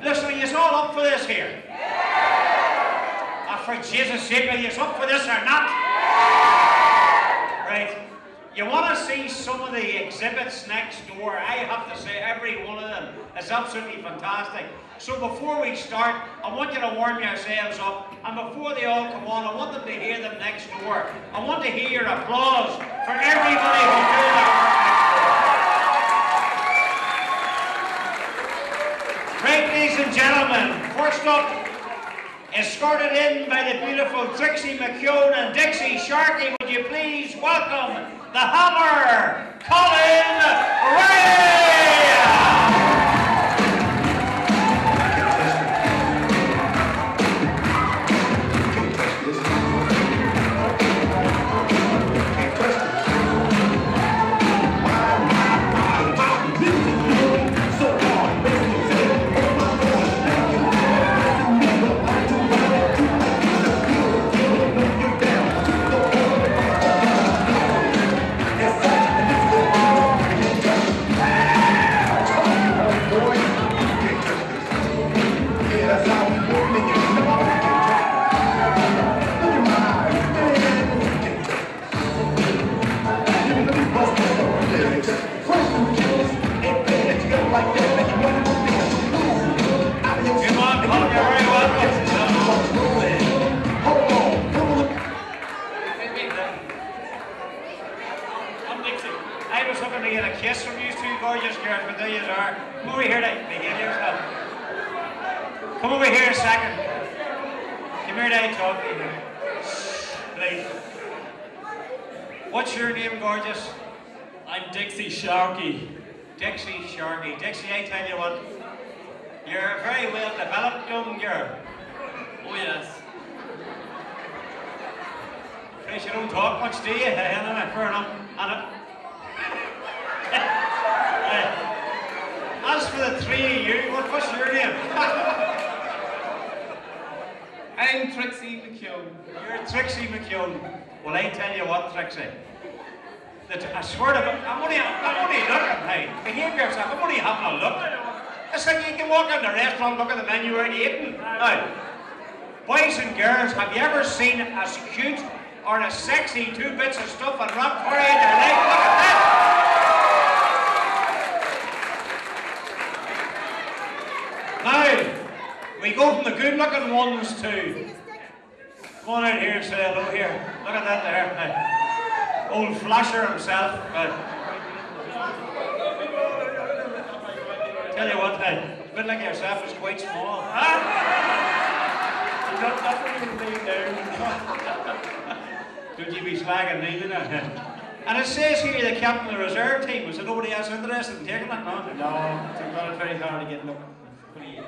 Listen, are you all up for this here? For Jesus' sake, are you up for this or not? Right. You want to see some of the exhibits next door? I have to say every one of them is absolutely fantastic. So before we start, I want you to warm yourselves up. And before they all come on, I want them to hear them next door. I want to hear your applause for everybody who's doing their work next door. Right, ladies and gentlemen, first up, escorted in by the beautiful Trixie McKeown and Dixie Sharkey, would you please welcome the Hammer, Colin Reilly! Come over here a second. Come here to talk to you. Please. What's your name, gorgeous? I'm Dixie Sharkey. Dixie Sharkey. Dixie, I tell you what, you're a very well developed young girl. Oh yes. Chris, you don't talk much, do you? Anyway, fair enough. As for the three of you, what's your name? I'm Trixie McKeown. You're Trixie McKeown. Well, I tell you what, Trixie. I swear to God, I'm only looking. Hey, behave yourself. I'm only having a look. It's like you can walk in the restaurant, look at the menu, and eating. Now, boys and girls, have you ever seen as cute or as sexy two bits of stuff and rock curry in your leg? Look at that. Now, we go from the good-looking ones to... Come on out here and say hello here. Look at that there. Now, old Flasher himself. Tell you what, a bit like yourself, is quite small. Don't you be slagging me, you know? And it says here the captain of the reserve team. Was there nobody else interested in taking it? No, I got it very hard to get look. Are you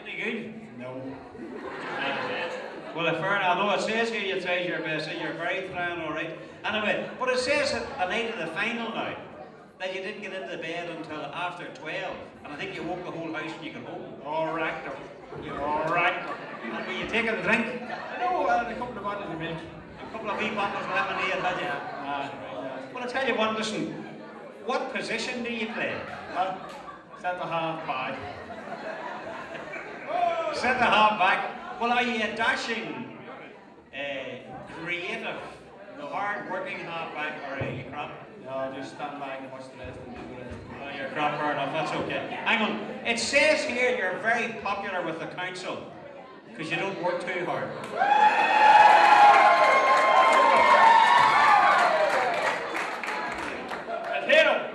any good? No. Well, fair enough. I know it says here you tried your best, and you're very trying, all right. Anyway, but it says that the night of the final now, that you didn't get into bed until after 12. And I think you woke the whole house when you got home. All right. You're all right. And were you taking a drink? No, a couple of bottles of milk. A couple of wee bottles of lemonade, had you? Right. Well, I tell you what, listen. What position do you play? Centre half back. Centre half back. Well, are you a dashing, creative, hard-working half back, or are you crap? No, just stand back and watch the rest and do the rest. Oh, you're crap, fair enough, that's okay. Hang on, it says here you're very popular with the council because you don't work too hard.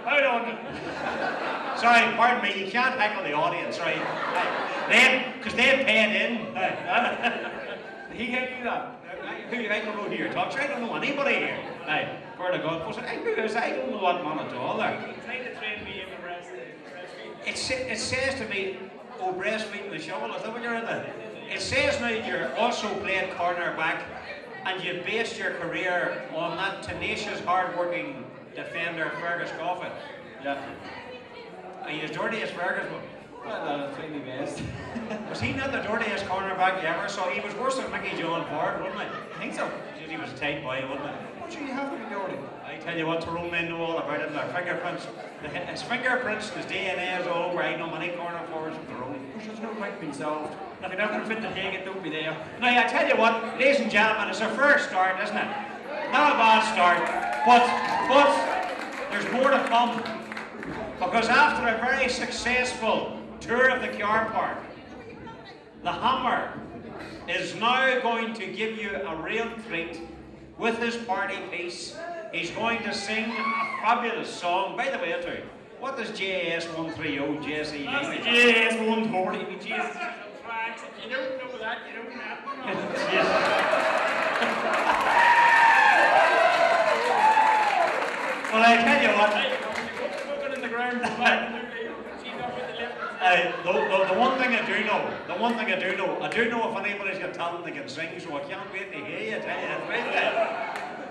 Hold on. Sorry, pardon me, you can't heckle the audience, right? Because they're paying in. He can't do that. I don't know who you're talking to. I don't know anybody here. Right, where to go? I don't know what man at all there. He's trying to train me in the breastfeeding. It says to me, oh, breastfeeding the shovel, is that what you're into? It says now you're also playing cornerback and you based your career on that tenacious, hard-working defender, Fergus Coffin. Yeah. Are you as dirty as Fergus? Well, trying my best. Was he not the dirtiest cornerback you ever saw? He was worse than Mickey John Ford, wasn't he? I think so. He was a tight boy, wasn't he? What should you have to be doing? I tell you what, Tyrone men know all about him. Their fingerprints, his fingerprints and his DNA is all over. I know many corner forwards from Tyrone. There's no way might be solved. If you're not going to fit the take it, don't be there. Now, I tell you what, ladies and gentlemen, it's a fair start, isn't it? Not a bad start, but there's more to come. Because after a very successful tour of the car park, the Hammer is now going to give you a real treat with his party piece. He's going to sing a fabulous song. By the way, too, what does JS 130 JSE mean? That's the JS 140. We Jesus tracks. If you don't know that, you don't have to know. Well, I tell you what. Looking in the ground. The one thing I do know, I do know if anybody's got talent they can sing, so I can't wait to hear you. I tell you, it's right there.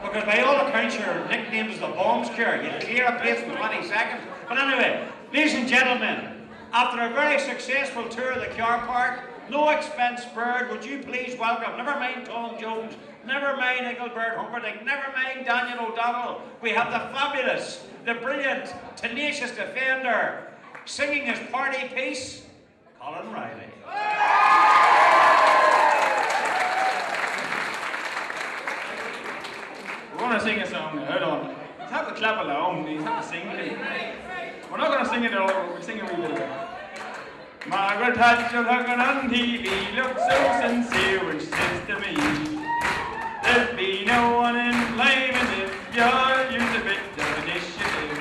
Because by all accounts, your nickname is the Bombs Cure. You clear a place in 20 seconds. But anyway, ladies and gentlemen, after a very successful tour of the car park, no expense spared, would you please welcome, never mind Tom Jones, never mind Engelbert Humperdinck, never mind Daniel O'Donnell, we have the fabulous, the brilliant, tenacious defender, singing his party piece, Colin Reilly. We're going to sing a song now, hold on. You have to clap along, you have to sing it. We're not going to sing it all, but we'll sing a wee bit of it. Margaret Thatcher looking on TV looked so sincere when she says to me, there'd be no one in employment if you'll use a bit of initiative.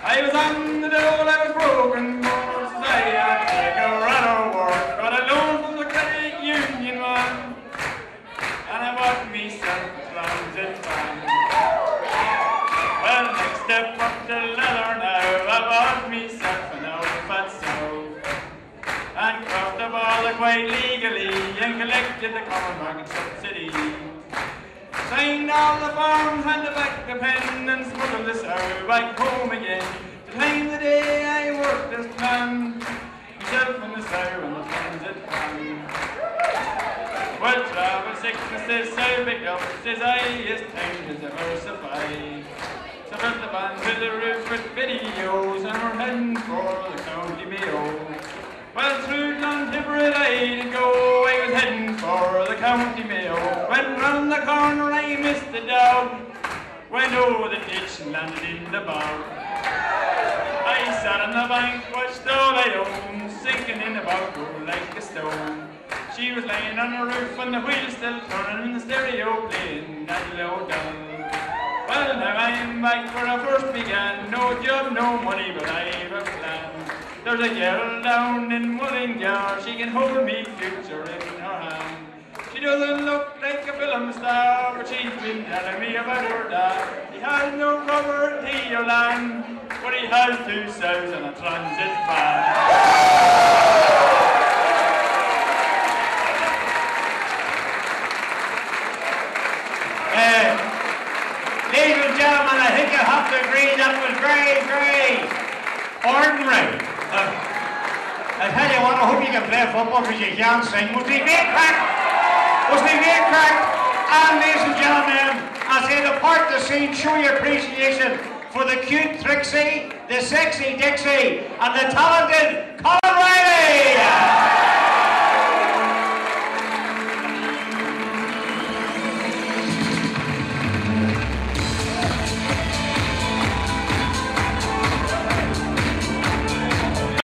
I was on the dole, I was broken, more society, I'd take a run or work, got a loan from the credit union man, and I bought me some transit van. Well, next step up the ladder now, I bought myself an old fat sow, and crossed the border quite legally, and collected the common market subsidy. Signed all the forms, handed back the pen, and smuggled the sow back home again. To time the day I worked as planned, myself and the sow and the transit van. Well, travel sickness is so big up, says I, it's time to diversify. So built the van to the roof with videos, and we're heading for the County Mayo. Well, through Clontibury I to go, I was heading for the County Mayo. When round the corner I missed the dog, went over the ditch and landed in the bog. I sat on the bank, watched all I owned, sinking in the bog like a stone. She was laying on the roof and the wheels still turning, and the stereo playing that low down. Well, now I'm back where I first began, no job, no money, but I've a plan. There's a girl down in Mullingar, she can hold me future in her hand. She doesn't look like a film star, but she's been telling me about her dad. He has no property or land, but he has 2 sows and a transit van. Ladies and gentlemen, I think you'll have to agree that was very, very ordinary. I tell you what, I hope you can play football because you can't sing. Was he great crack? Was he great crack? And ladies and gentlemen, I say depart the scene, show your appreciation for the cute Trixie, the sexy Dixie, and the talented